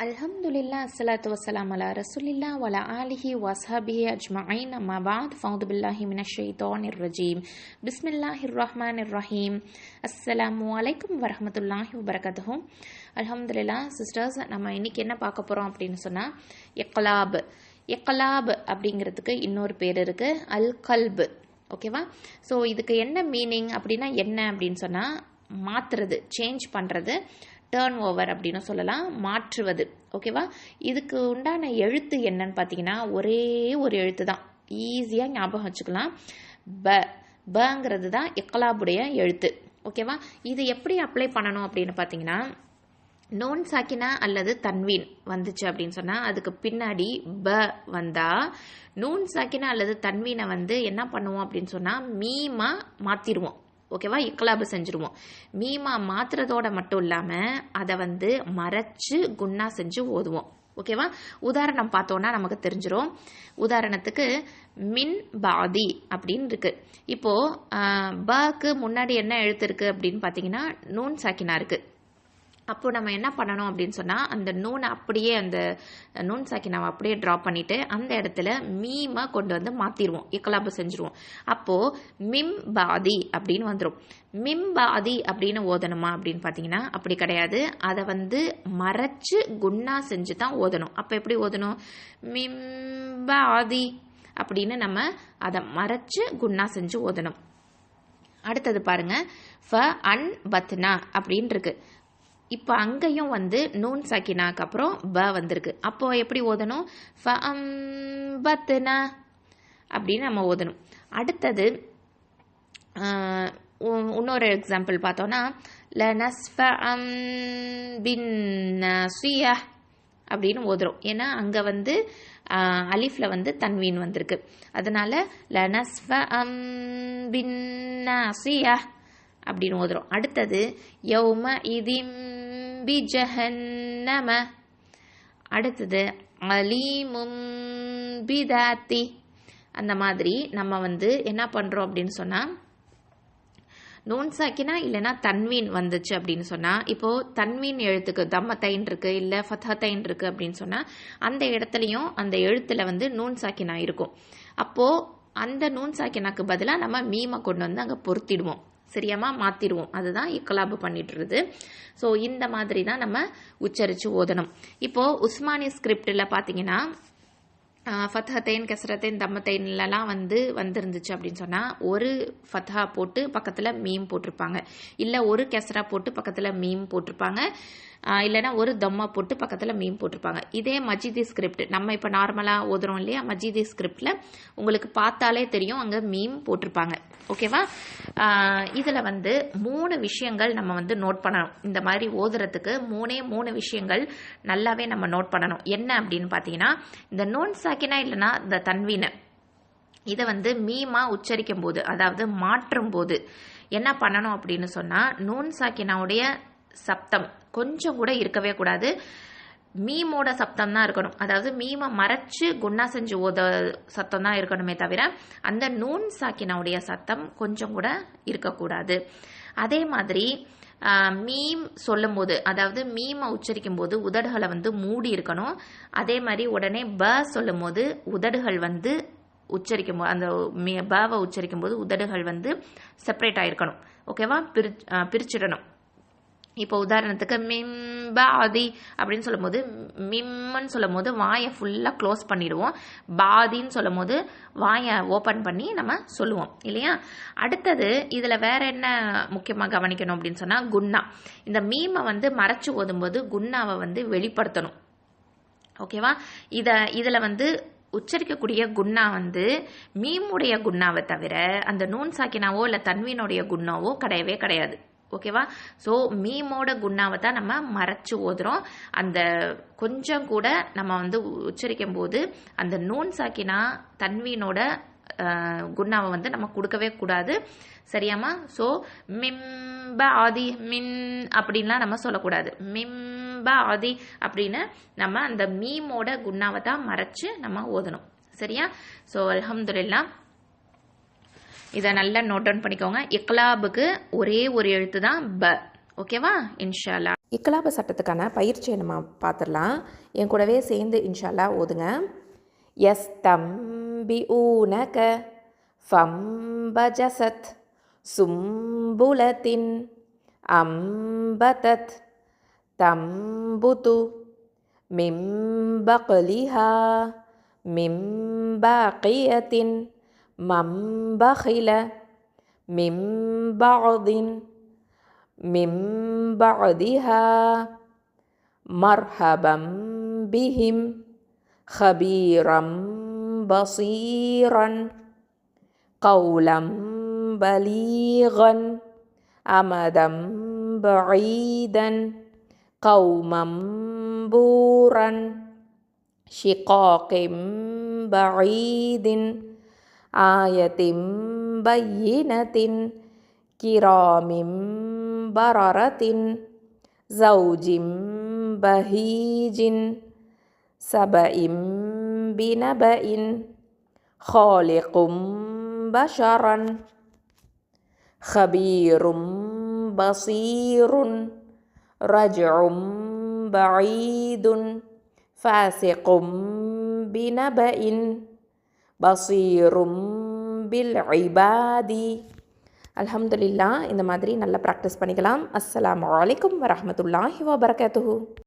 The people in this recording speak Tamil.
Alhamdulillah, assalatu wassalamu ala rasulillah wa ala alihi wa ashabihi ajma'in amma ba'd fa'udhu billahi minash shaitanir rajim bismillahir rahmanir rahim assalamu alaikum wa rahmatullahi wa barakatuh. Alhamdulillah sisters, நம்ம இன்னைக்கு என்ன பார்க்க போறோம் அப்படின்னு சொன்னா இக்லாப் அப்படிங்கிறதுக்கு இன்னொரு பேர் இருக்கு, அல் கல்ப். ஓகேவா? ஸோ இதுக்கு என்ன மீனிங் அப்படின்னா என்ன அப்படின்னு சொன்னா மாத்துறது, சேஞ்ச் பண்றது, டேர்ன் ஓவர் அப்படின்னு சொல்லலாம், மாற்றுவது. ஓகேவா? இதுக்கு உண்டான எழுத்து என்னன்னு பார்த்தீங்கன்னா ஒரே ஒரு எழுத்து தான், ஈஸியாக ஞாபகம் வச்சுக்கலாம். பங்கிறது தான் இக்லாபுடைய எழுத்து. ஓகேவா? இது எப்படி அப்ளை பண்ணணும் அப்படின்னு பார்த்தீங்கன்னா, நோன் சாக்கினா அல்லது தன்வீன் வந்துச்சு அப்படின்னு சொன்னால் அதுக்கு பின்னாடி ப வந்தா நூன் சாக்கினா அல்லது தன்வீனை என்ன பண்ணுவோம் அப்படின்னு சொன்னால் மீமா மாற்றிடுவோம். ஓகேவா? இக்லாபு செஞ்சுருவோம். மீமா மாத்துறதோட மட்டும் இல்லாமல் அதை மறைச்சு குன்னா செஞ்சு ஓதுவோம். ஓகேவா? உதாரணம் பார்த்தோன்னா நமக்கு தெரிஞ்சிடும். உதாரணத்துக்கு மின் பாதி அப்படின்னு இருக்கு. இப்போ பக்கு முன்னாடி என்ன எழுத்து இருக்கு அப்படின்னு பார்த்தீங்கன்னா நூன் சாக்கினா இருக்கு. அப்போ நம்ம என்ன பண்ணணும் அப்படின்னு சொன்னால் அந்த நூனை அப்படியே, அந்த நூன் சாக்கினாவை அப்படியே ட்ரா பண்ணிட்டு அந்த இடத்துல மீமா கொண்டு மாற்றிடுவோம், இக்லாபு செஞ்சுருவோம். அப்போது மிம் பாதி அப்படின்னு வந்துடும். மிம் பாதி அப்படின்னு ஓதணுமா அப்படின்னு பார்த்தீங்கன்னா அப்படி கிடையாது. அதை மறைச்சு குன்னா செஞ்சு தான் ஓதணும். அப்போ எப்படி ஓதணும்? மிம் பாதி அப்படின்னு நம்ம அதை மறைச்சு குன்னா செஞ்சு ஓதணும். அடுத்தது பாருங்க, ஃப அன் பத்னா அப்படின்னு இருக்கு. இப்போ அங்கேயும் நூன் சாக்கினாக்கு அப்புறம் ப வந்திருக்கு. அப்போ எப்படி ஓதணும்? ஃப அம் பத்னா அப்படின்னு நம்ம ஓதணும். அடுத்தது இன்னொரு எக்ஸாம்பிள் பார்த்தோன்னா லனஸ்ஃப அம் பின் நசியா அப்படின்னு ஓதுறோம். ஏன்னா அங்கே அலிஃப்ல தன்வீன் வந்திருக்கு. அதனால லனஸ்ஃப அம் பின் நசியா அப்படின்னு ஓதுறோம். அடுத்தது யௌம இதிம் பி ஜஹன்னம. அடுத்தது அலீமும் பிதாத்தி. அந்த மாதிரி நம்ம என்ன பண்றோம் அப்படின்னு சொன்னா நூன் சாக்கினா இல்லைன்னா தன்வீன் வந்துச்சு அப்படின்னு சொன்னா, இப்போ தன்வீன் எழுத்துக்கு தம்மத்தைன் இருக்கு இல்ல ஃபத்ஹத்தைன் இருக்கு அப்படின்னு சொன்னா அந்த இடத்துலயும் அந்த எழுத்துல நூன் சாக்கினா இருக்கும். அப்போ அந்த நூன் சாக்கினாக்கு பதிலாக நம்ம மீமை கொண்டு அங்கே பொருத்திடுவோம், சரியாமா மாத்திடுவோம். அதுதான் இக்லாபு பண்ணிட்டுருது. ஸோ இந்த மாதிரி தான் நம்ம உச்சரித்து ஓதணும். இப்போது உஸ்மானி ஸ்கிரிப்டில் பார்த்தீங்கன்னா ஃபத்ஹத்தைன் கெசரத்தைன் தம்மத்தைன்லாம் வந்துருந்துச்சு அப்படின்னு சொன்னால் ஒரு ஃபத்ஹா போட்டு பக்கத்தில் மீம் போட்டிருப்பாங்க, இல்லை ஒரு கெசரா போட்டு பக்கத்தில் மீம் போட்டிருப்பாங்க, இல்லைன்னா ஒரு தம்மா போட்டு பக்கத்தில் மீம் போட்டிருப்பாங்க. இதே மஜிதி ஸ்கிரிப்ட் நம்ம இப்போ நார்மலாக ஓதுறோம் இல்லையா, மஜிதி ஸ்கிரிப்டில் உங்களுக்கு பார்த்தாலே தெரியும் அங்கே மீம் போட்டிருப்பாங்க. ஓகேவா? இதில் 3 விஷயங்கள் நம்ம நோட் பண்ணணும். இந்த மாதிரி ஓதுறதுக்கு 3 விஷயங்கள் நல்லாவே நம்ம நோட் பண்ணணும். என்ன அப்படின்னு பார்த்தீங்கன்னா, இந்த நோன் சாக்கினா இல்லைன்னா இந்த தன்வீனை இதை மீமா உச்சரிக்கும் போது, அதாவது மாற்றும் போது என்ன பண்ணணும் அப்படின்னு சொன்னால் நூன் சாக்கினாவுடைய சப்தம் கொஞ்சம் கூட இருக்கவே கூடாது, மீமோட சப்தம் தான் இருக்கணும். அதாவது மீமை மறைச்சு குன்னா செஞ்சு ஓத சத்தம் தான் இருக்கணுமே தவிர அந்த நூன் சாக்கினாவுடைய சத்தம் கொஞ்சம் கூட இருக்கக்கூடாது. அதே மாதிரி மீம் சொல்லும் போது, அதாவது மீமை உச்சரிக்கும் போது உதடுகளை மூடி இருக்கணும். அதே மாதிரி உடனே ப சொல்லும் போது உதடுகள் உச்சரிக்கும் போது, அந்த பவை உச்சரிக்கும் போது உதடுகள் செப்பரேட் ஆயிருக்கணும். ஓகேவா? பிரிச்சிடணும். இப்போ உதாரணத்துக்கு மிம்பாதி அப்படின்னு சொல்லும் போது மிம்மன்னு சொல்லும் போது வாயை ஃபுல்லாக க்ளோஸ் பண்ணிடுவோம், பாதின்னு சொல்லும் போது வாயை ஓப்பன் பண்ணி நம்ம சொல்லுவோம் இல்லையா? அடுத்தது இதில் வேற என்ன முக்கியமாக கவனிக்கணும் அப்படின்னு சொன்னால் குன்னா. இந்த மீமை மறைச்சு ஓதும்போது குன்னாவை வெளிப்படுத்தணும். ஓகேவா? இதில் உச்சரிக்கக்கூடிய குன்னா மீமுடைய குன்னாவை தவிர அந்த நூன் சாக்கினாவோ இல்லை தன்வீனுடைய குன்னாவோ கிடையவே கிடையாது. ஓகேவா? ஸோ மீமோட குன்னாவை தான் நம்ம மறைச்சு ஓதுறோம். அந்த கொஞ்சம் கூட நம்ம உச்சரிக்கும் போது அந்த நூன் சாக்கினா தன்வீனோட குன்னாவை நம்ம கொடுக்கவே கூடாது, சரியாமா? ஸோ மிம்பா ஆதி மின் அப்படின்லாம் நம்ம சொல்லக்கூடாது. மிம்பா ஆதி அப்படின்னு நம்ம அந்த மீமோட குன்னாவை தான் மறைச்சு நம்ம ஓதணும், சரியா? ஸோ அல்ஹம்துலில்லாஹ் இதை நல்லா நோட் டவுன் பண்ணிக்கோங்க. இக்லாபுக்கு ஒரே ஒரு எழுத்து தான் ப. ஓகேவா? இன்ஷா அல்லாஹ். இக்லாப சட்டத்துக்கான பயிற்சியை நம்ம பார்த்துடலாம். என் கூடவே சேர்ந்து இன்ஷா அல்லாஹ் ஓதுங்க. யஸ்தம்பிஊனக ஃபம்பஜஸத் சும்புலத்தின் அம்பதத் தம்புது மின் பக்லிஹா மின் பாகியத்தின் மம்பகில மின் பஅதின் மின் பஅதிஹா மர்ஹபம் பிஹிம் خبيرا بصيرا قولا بليغا أمدا بعيدا قوما بورا شقاق بعيد آية بينة كرام بررة زوج بهيج سبأ بنبأ خالق بشرا خبير بصير رجع بعيد فاسق بنبأ بصير بالعباد. அல்ஹம்துலில்லாஹ். இந்த மாதிரி நல்லா ப்ராக்டிஸ் பண்ணிக்கலாம். அஸ்ஸலாமு அலைக்கும் வரஹ்மத்துல்லாஹி வபரகாத்துஹு.